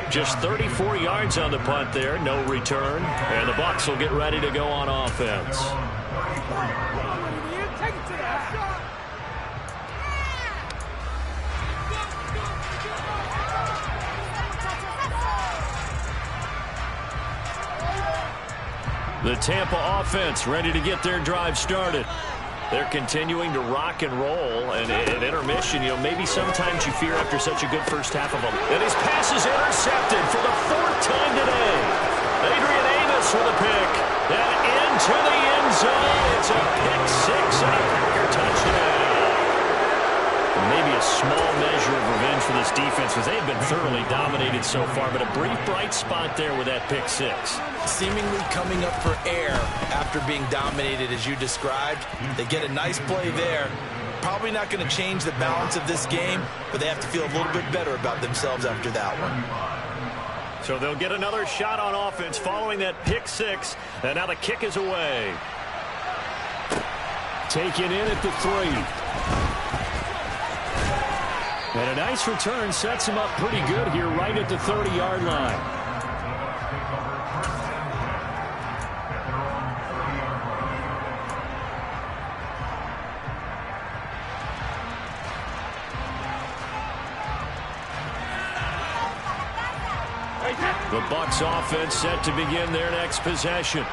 Just 34 yards on the punt there, no return, and the Bucs will get ready to go on offense. The Tampa offense ready to get their drive started. They're continuing to rock and roll, and at intermission, you know, maybe sometimes you fear after such a good first half of them. And his pass is intercepted for the 4th time today. Adrian Amos with a pick. And into the end zone. It's a pick 6 and a Packer touchdown. Maybe a small measure of revenge for this defense because they've been thoroughly dominated so far, but a brief bright spot there with that pick 6. Seemingly coming up for air after being dominated as you described. They get a nice play there. Probably not going to change the balance of this game, but they have to feel a little bit better about themselves after that one. So they'll get another shot on offense following that pick 6, and now the kick is away. Taken in at the 3. And a nice return sets him up pretty good here right at the 30-yard line. The Bucs offense set to begin their next possession.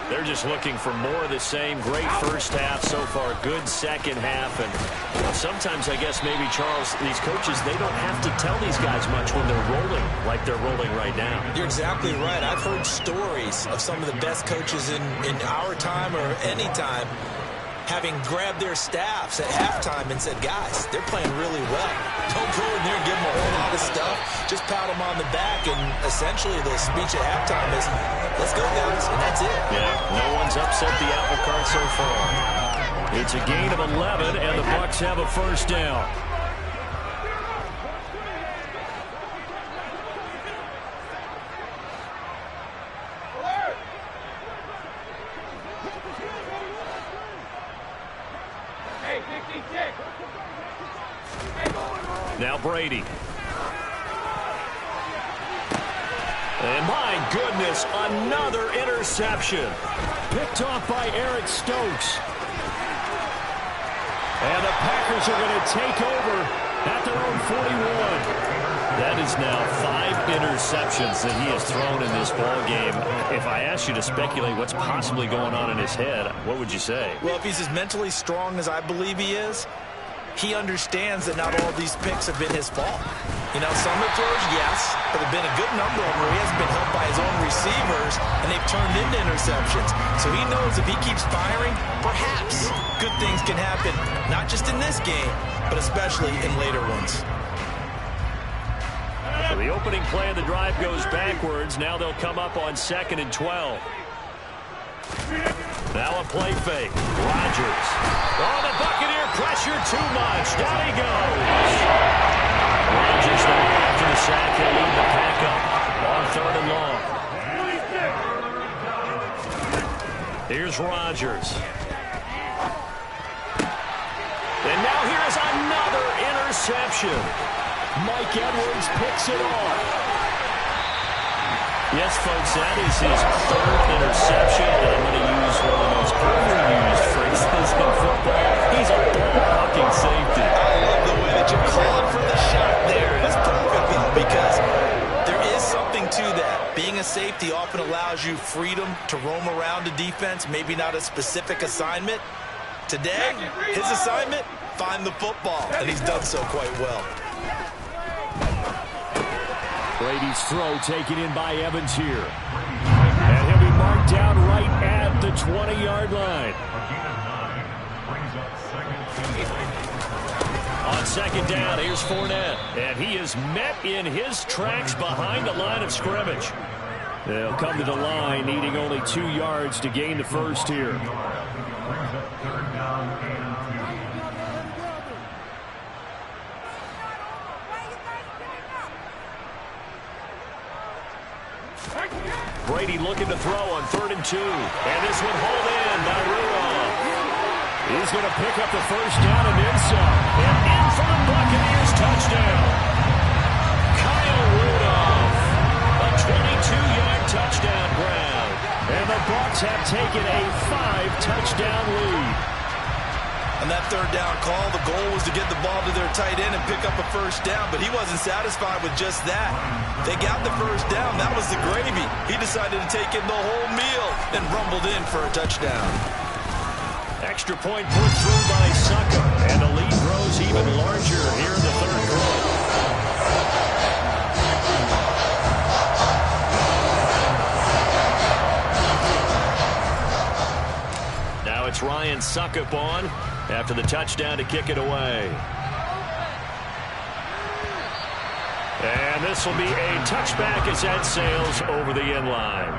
They're just looking for more of the same. Great first half so far. Good second half. And sometimes, I guess, maybe, Charles, these coaches, they don't have to tell these guys much when they're rolling like they're rolling right now. You're exactly right. I've heard stories of some of the best coaches in our time or any time having grabbed their staffs at halftime and said, guys, they're playing really well. Don't go in there and give them a whole lot of stuff. Just pat them on the back, and essentially the speech at halftime is, let's go, guys, and that's it. Yeah, no one's upset the apple cart so far. It's a gain of 11, and the Bucs have a first down. Now Brady. And my goodness, another interception. Picked off by Eric Stokes. And the Packers are going to take over at their own 41. That is now 5 interceptions that he has thrown in this ball game. If I asked you to speculate what's possibly going on in his head, what would you say? Well, if he's as mentally strong as I believe he is, he understands that not all of these picks have been his fault. You know, some of the throws, yes, but there have been a good number of them where he hasn't been helped by his own receivers, and they've turned into interceptions. So he knows if he keeps firing, perhaps good things can happen, not just in this game, but especially in later ones. So the opening play of the drive goes backwards. Now they'll come up on 2nd and 12. Now a play fake. Rodgers. Oh, the Buccaneer pressure too much. Down he goes. Rodgers now after the sack. He'll lead the pack up on 3rd and long. Here's Rodgers. And now here's another interception. Mike Edwards picks it off. Yes, folks, that is his 3rd interception, and I'm going to use one of the most overused phrases in football. He's a ball-hawking safety. I love the way that you called for the shot there. It is perfect, though, because there is something to that. Being a safety often allows you freedom to roam around the defense, maybe not a specific assignment. Today, his assignment, find the football, and he's done so quite well. Brady's throw taken in by Evans here. And he'll be marked down right at the 20-yard line. On 2nd down, here's Fournette. And he is met in his tracks behind the line of scrimmage. They'll come to the line, needing only 2 yards to gain the first here. Brady looking to throw on 3rd and 2. And this one hauled in by Rudolph. He's going to pick up the first down and then some. And in for the Buccaneers touchdown. Kyle Rudolph. A 22-yard touchdown grab. And the Bucs have taken a 5-touchdown lead. On that 3rd down call, the goal was to get the ball to their tight end and pick up a first down, but he wasn't satisfied with just that. They got the first down. That was the gravy. He decided to take in the whole meal and rumbled in for a touchdown. Extra point put through by Ncunc, and the lead grows even larger here in the 3rd quarter. Now it's Ryan Ncunc on after the touchdown to kick it away. And this will be a touchback as that sails over the end line.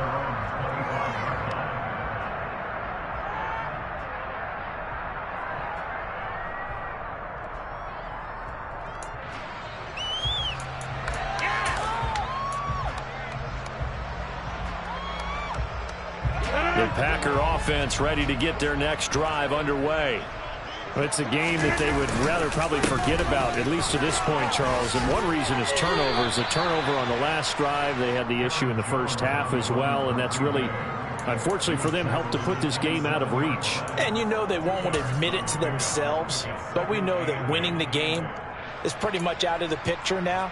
The Packer offense ready to get their next drive underway. It's a game that they would rather probably forget about, at least to this point, Charles. And one reason is turnovers. A turnover on the last drive. They had the issue in the first half as well, and that's really, unfortunately for them, helped to put this game out of reach. And you know they won't admit it to themselves, but we know that winning the game is pretty much out of the picture now.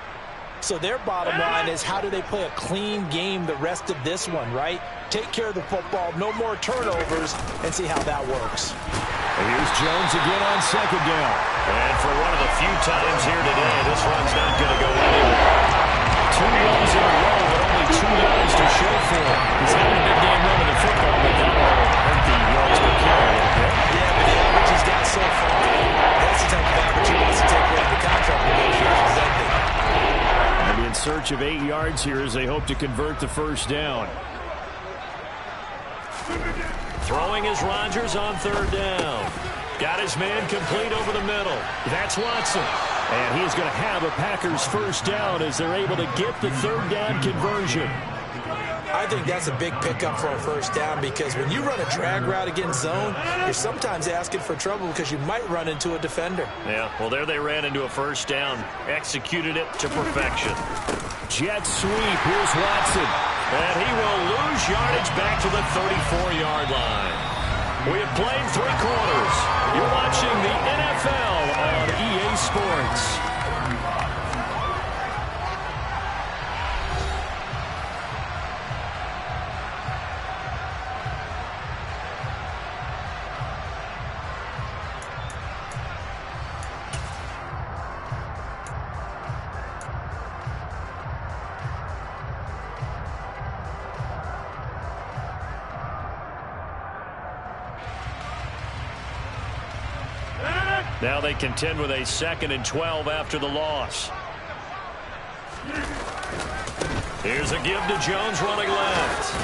So their bottom line is, how do they play a clean game the rest of this one, right? Take care of the football, no more turnovers, and see how that works. And here's Jones again on second down. And for one of the few times here today, this run's not going to go anywhere. 2 runs in a row, but only 2 yards to show for it. He's having a big game running the football, but that will hurt the yards per carry a little bit. Yeah, but the average he's got so far, that's the type of average he wants to take away from the contract negotiations, I think. And in search of 8 yards here as they hope to convert the first down. Throwing is Rodgers on third down. Got his man complete over the middle. That's Watson. And he's going to have a Packers first down as they're able to get the third down conversion. I think that's a big pickup for a first down, because when you run a drag route against zone, you're sometimes asking for trouble because you might run into a defender. Yeah, well, there they ran into a first down. Executed it to perfection. Jet sweep. Here's Watson. And he will lose yardage back to the 34-yard line. We have played 3 quarters. You're watching the NFL on EA Sports. Now they contend with a 2nd and 12 after the loss. Here's a give to Jones running left.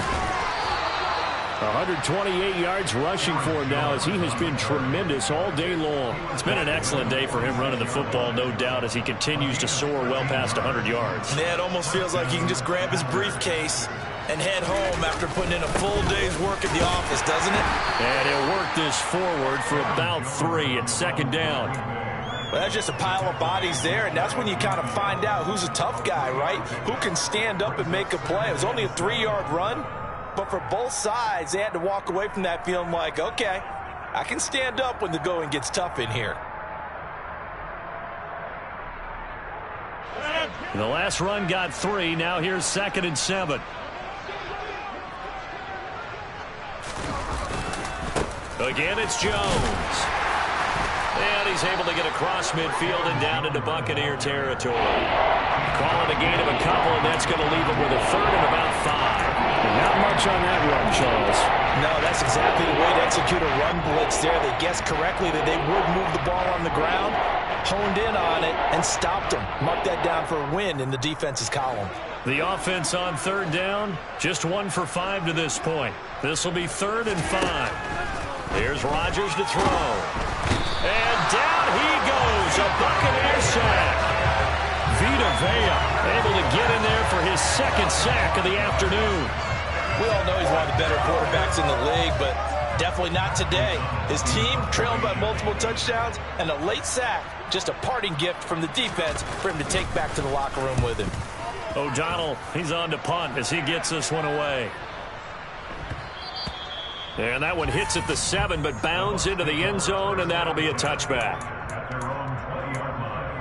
128 yards rushing for him now as he has been tremendous all day long. It's been an excellent day for him running the football, no doubt, as he continues to soar well past 100 yards. Yeah, it almost feels like he can just grab his briefcase and head home after putting in a full day's work at the office, doesn't it? And he'll work this forward for about 3 at 2nd down. Well, that's just a pile of bodies there, and that's when you kind of find out who's a tough guy, right? Who can stand up and make a play. It was only a 3-yard run, but for both sides, they had to walk away from that feeling like, okay, I can stand up when the going gets tough in here. The last run got 3. Now here's 2nd and 7. Again, it's Jones. And he's able to get across midfield and down into Buccaneer territory. Calling a gain of a couple, and that's going to leave him with a 3rd and about 5. Not much on that run, Charles. No, that's exactly the way to execute a run blitz there. They guessed correctly that they would move the ball on the ground, honed in on it, and stopped them. Mark that down for a win in the defense's column. The offense on 3rd down, just 1 for 5 to this point. This will be 3rd and 5. Here's Rodgers to throw. And down he goes, a Buccaneer sack. Vita Vea able to get in there for his 2nd sack of the afternoon. We all know he's one of the better quarterbacks in the league, but definitely not today. His team trailed by multiple touchdowns, and a late sack, just a parting gift from the defense for him to take back to the locker room with him. O'Donnell, he's on to punt as he gets this one away. And that one hits at the 7, but bounds into the end zone, and that'll be a touchback. At their own 20-yard line.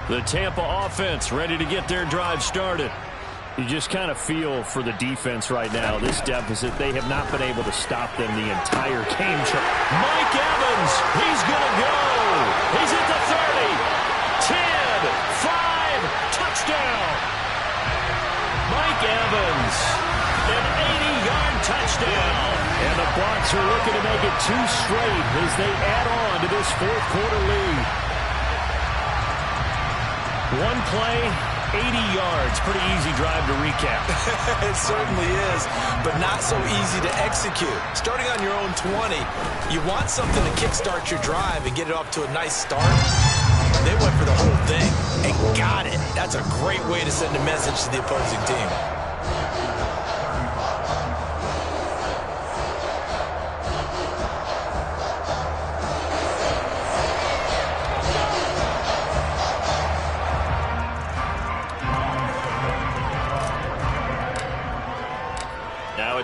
The Tampa offense ready to get their drive started. You just kind of feel for the defense right now. This deficit, they have not been able to stop them the entire game. Mike Evans, he's going to go. He's at the 30, 10, 5, touchdown. Mike Evans, an 80-yard touchdown. And the Bucs are looking to make it 2 straight as they add on to this 4th quarter lead. 1 play, 80 yards. Pretty easy drive to recap. It certainly is, but not so easy to execute. Starting on your own 20, you want something to kickstart your drive and get it off to a nice start. They went for the whole thing and got it. That's a great way to send a message to the opposing team.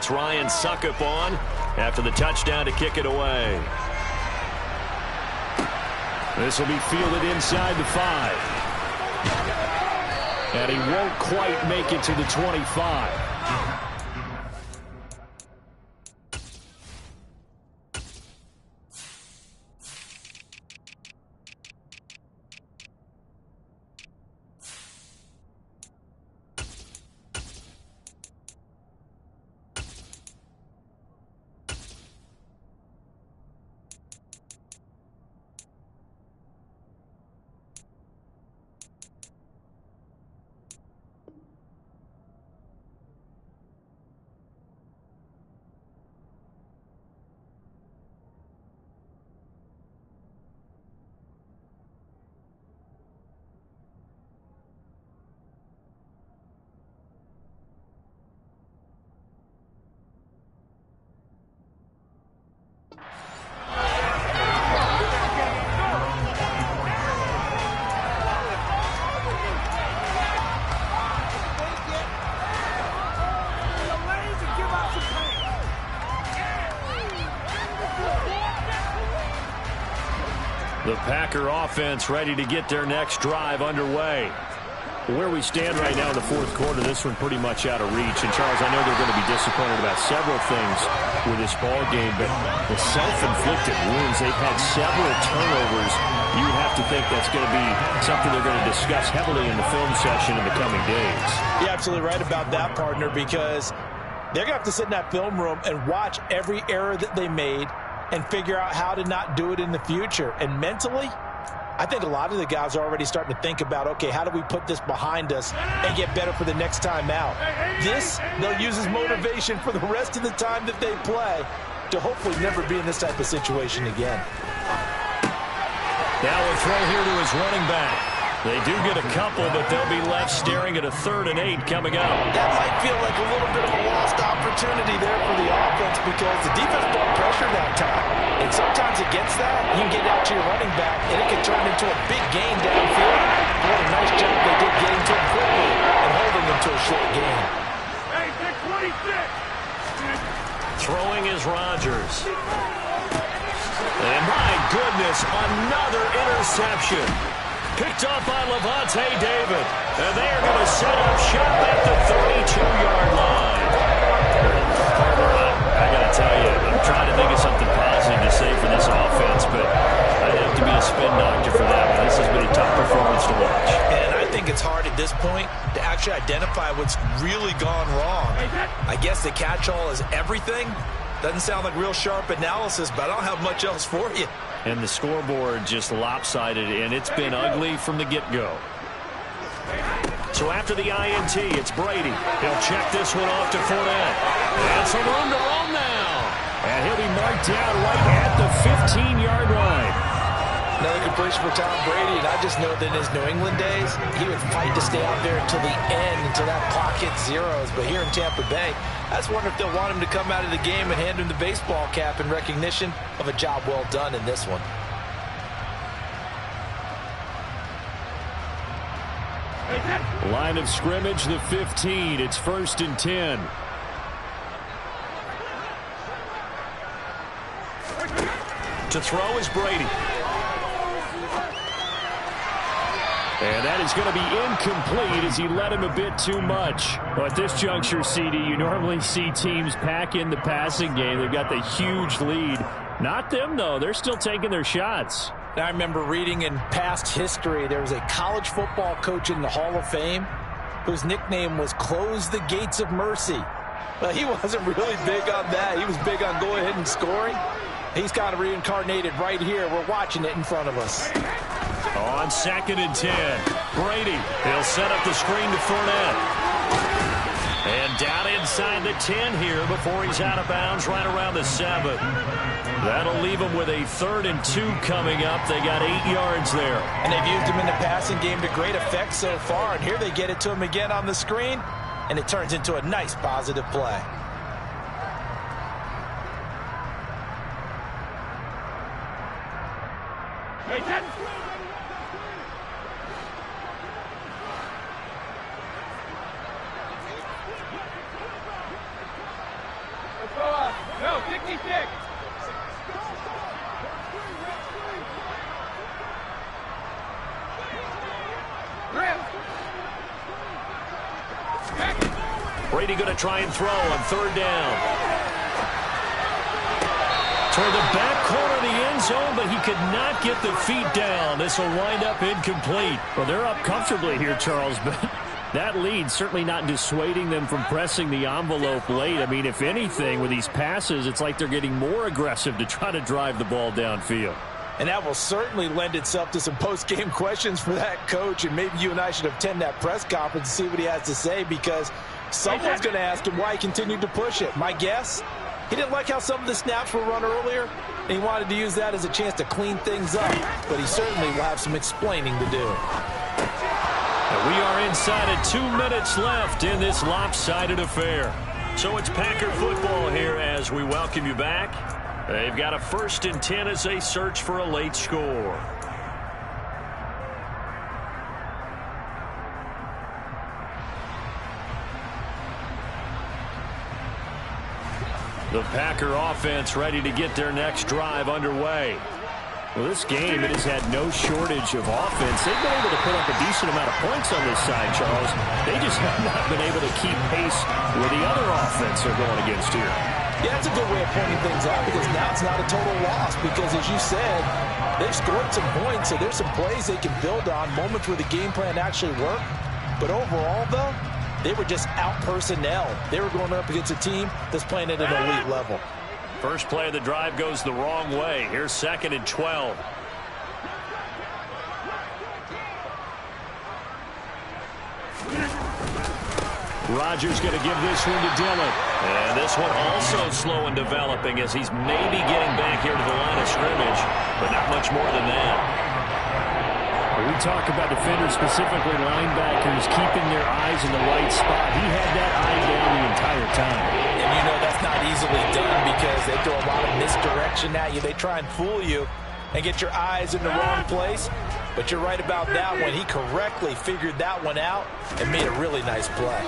gets Ryan Ncunc on after the touchdown to kick it away. This will be fielded inside the 5. And he won't quite make it to the 25. The Packer offense ready to get their next drive underway. Where we stand right now in the fourth quarter, this one pretty much out of reach. And, Charles, I know they're going to be disappointed about several things with this ball game, but the self-inflicted wounds, they've had several turnovers. You would have to think that's going to be something they're going to discuss heavily in the film session in the coming days. You're absolutely right about that, partner, because they're going to have to sit in that film room and watch every error that they made and figure out how to not do it in the future. And mentally, I think a lot of the guys are already starting to think about, okay, how do we put this behind us and get better for the next time out? This, they'll use as motivation for the rest of the time that they play to hopefully never be in this type of situation again. Now a throw here to his running back. They do get a couple, but they'll be left staring at a 3rd and 8 coming up. That might feel like a little bit of a lost opportunity there for the offense because the defense brought pressure that time. And sometimes against that, you can get out to your running back, and it can turn into a big gain downfield. What a nice job they did getting to him quickly and holding him to a short gain. Hey, 26. Throwing is Rodgers. And my goodness, another interception. Picked up by Levante David. And they are going to set up shop at the 32-yard line. I got to tell you, I'm trying to think of something positive to say for this offense, but I'd have to be a spin doctor for that one. This has been a tough performance to watch. And I think it's hard at this point to actually identify what's really gone wrong. I guess the catch-all is everything. Doesn't sound like real sharp analysis, but I don't have much else for you. And the scoreboard just lopsided, and it's been ugly from the get-go. So after the INT, it's Brady. He'll check this one off to Fournette. And some room to roam now. And he'll be marked down right at the 15-yard line. Another completion for Tom Brady, and I just know that in his New England days, he would fight to stay out there until the end, until that clock hit zeros. But here in Tampa Bay, I just wonder if they'll want him to come out of the game and hand him the baseball cap in recognition of a job well done in this one. Line of scrimmage, the 15. It's 1st and 10. To throw is Brady. And that is going to be incomplete as he led him a bit too much. Well, at this juncture, CD, you normally see teams pack in the passing game. They've got the huge lead. Not them, though. They're still taking their shots. I remember reading in past history, there was a college football coach in the Hall of Fame whose nickname was Close the Gates of Mercy. Well, he wasn't really big on that. He was big on going ahead and scoring. He's kind of reincarnated right here. We're watching it in front of us. On 2nd and 10, Brady. He'll set up the screen to Fournette. And down inside the 10 here before he's out of bounds right around the 7. That'll leave him with a 3rd and 2 coming up. They got 8 yards there. And they've used him in the passing game to great effect so far. And here they get it to him again on the screen. And it turns into a nice positive play. Brady going to try and throw on third down. Toward the back corner of the end zone, but he could not get the feet down. This will wind up incomplete. Well, they're up comfortably here, Charles, but that lead certainly not dissuading them from pressing the envelope late. I mean, if anything, with these passes, it's like they're getting more aggressive to try to drive the ball downfield. And that will certainly lend itself to some post-game questions for that coach, and maybe you and I should attend that press conference and see what he has to say, because someone's going to ask him why he continued to push it. My guess, he didn't like how some of the snaps were run earlier, and he wanted to use that as a chance to clean things up. But he certainly will have some explaining to do. And we are inside of 2 minutes left in this lopsided affair. So it's Packer football here as we welcome you back. They've got a 1st and 10 as they search for a late score. The Packer offense ready to get their next drive underway. Well, this game, it has had no shortage of offense. They've been able to put up a decent amount of points on this side, Charles. They just have not been able to keep pace with the other offense they're going against here. Yeah, that's a good way of pointing things out, because now it's not a total loss, because as you said, they've scored some points, so there's some plays they can build on, moments where the game plan actually worked. But overall, though, they were just out-personnel. They were going up against a team that's playing at an elite level. First play of the drive goes the wrong way. Here's 2nd and 12. Rodgers going to give this one to Dillon. And this one also slow in developing as he's maybe getting back here to the line of scrimmage, but not much more than that. We talk about defenders, specifically linebackers, keeping their eyes in the right spot. He had that eye down the entire time. And you know that's not easily done, because they throw a lot of misdirection at you. They try and fool you and get your eyes in the wrong place. But you're right about that one. He correctly figured that one out and made a really nice play.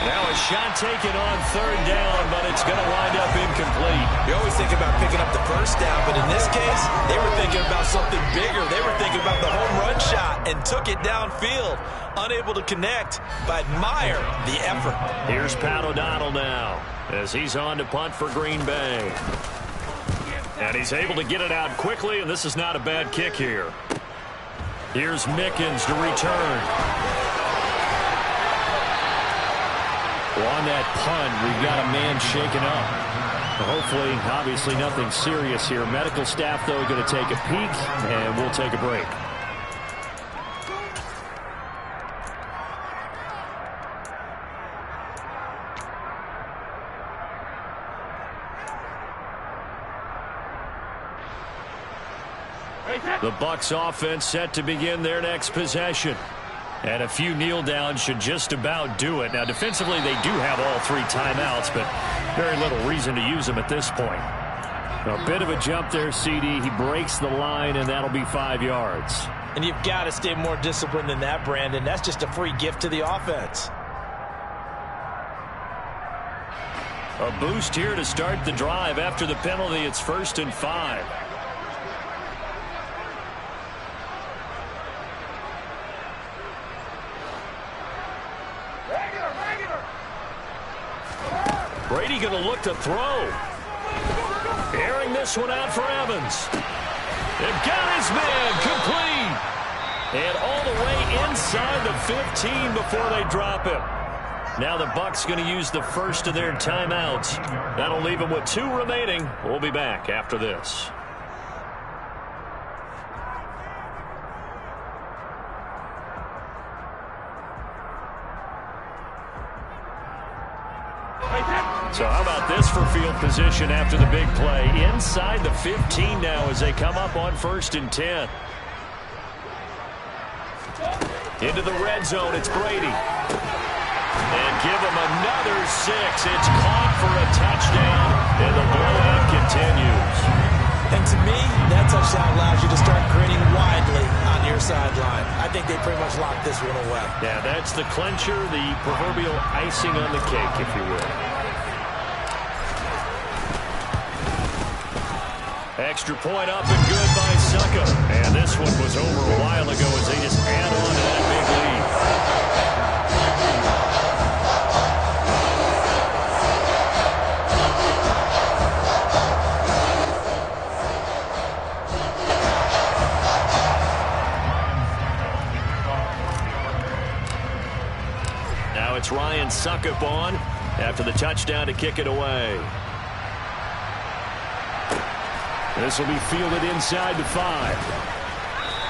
Now a shot taken on third down, but it's going to wind up incomplete. You always think about picking up the first down, but in this case, they were thinking about something bigger. They were thinking about the home run shot and took it downfield. Unable to connect, but admire the effort. Here's Pat O'Donnell now as he's on to punt for Green Bay. And he's able to get it out quickly, and this is not a bad kick here. Here's Mickens to return. Well, on that punt, we've got a man shaken up. Hopefully, obviously, nothing serious here. Medical staff, though, going to take a peek, and we'll take a break. The Bucs offense set to begin their next possession. And a few kneel downs should just about do it. Now, defensively, they do have all 3 timeouts, but very little reason to use them at this point. A bit of a jump there, CD. He breaks the line, and that'll be 5 yards. And you've got to stay more disciplined than that, Brandon. That's just a free gift to the offense. A boost here to start the drive. After the penalty, it's 1st and 5. Brady going to look to throw. Airing this one out for Evans. They've got his man complete. And all the way inside the 15 before they drop him. Now the Bucs going to use the first of their timeouts. That'll leave them with 2 remaining. We'll be back after this. So how about this for field position after the big play? Inside the 15 now as they come up on 1st and 10. Into the red zone, it's Brady. And give him another 6. It's caught for a touchdown, and the blowout continues. And to me, that touchdown allows you to start grinning widely on your sideline. I think they pretty much locked this one away. Yeah, that's the clincher, the proverbial icing on the cake, if you will. Extra point up and good by Ncunc. And this one was over a while ago as they just add on to that big lead. gets Ryan Ncunc on after the touchdown to kick it away. This will be fielded inside the 5.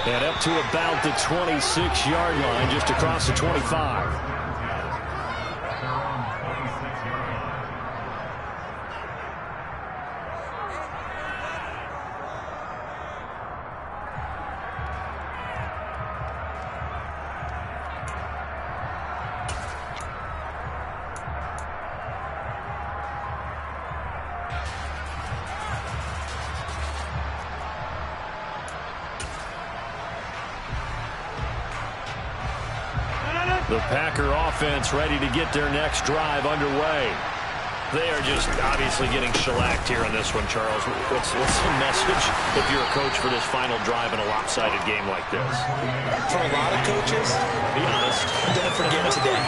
And up to about the 26-yard line, just across the 25. The Packer offense ready to get their next drive underway. They are just obviously getting shellacked here in this one, Charles. What's the message if you're a coach for this final drive in a lopsided game like this? For a lot of coaches, be honest, don't forget today.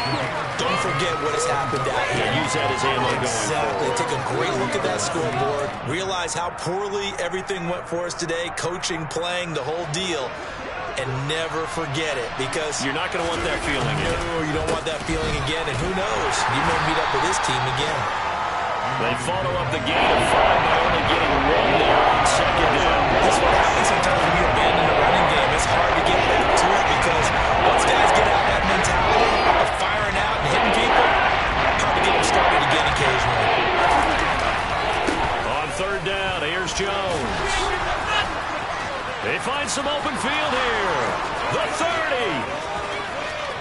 Don't forget what has happened out here. Use that as ammo going Exactly. forward. Take a great look at that scoreboard. Realize how poorly everything went for us today. Coaching, playing, the whole deal. And never forget it, because you're not going to want that feeling again. No, you don't want that feeling again. And who knows? You may meet up with this team again. They follow up the gain of 5 by only getting 1 there on second down. That's what happens sometimes when you abandon a running game. It's hard to get back to it, because once guys get out that mentality of firing out and hitting people, hard to get them started again occasionally. On third down, here's Jones. They find some open field here. The 30,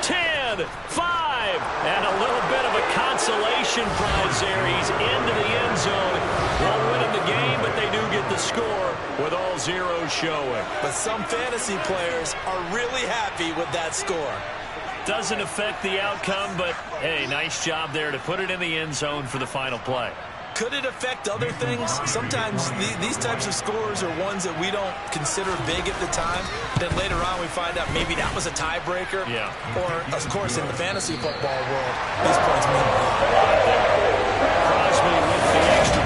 10, 5, and a little bit of a consolation prize there. He's into the end zone. Won't win in the game, but they do get the score with all zeros showing. But some fantasy players are really happy with that score. Doesn't affect the outcome, but, hey, nice job there to put it in the end zone for the final play. Could it affect other things? Sometimes these types of scores are ones that we don't consider big at the time. Then later on we find out maybe that was a tiebreaker. Yeah. Or, of course, in the fantasy football world, these points mean a lot. Crosby with the extra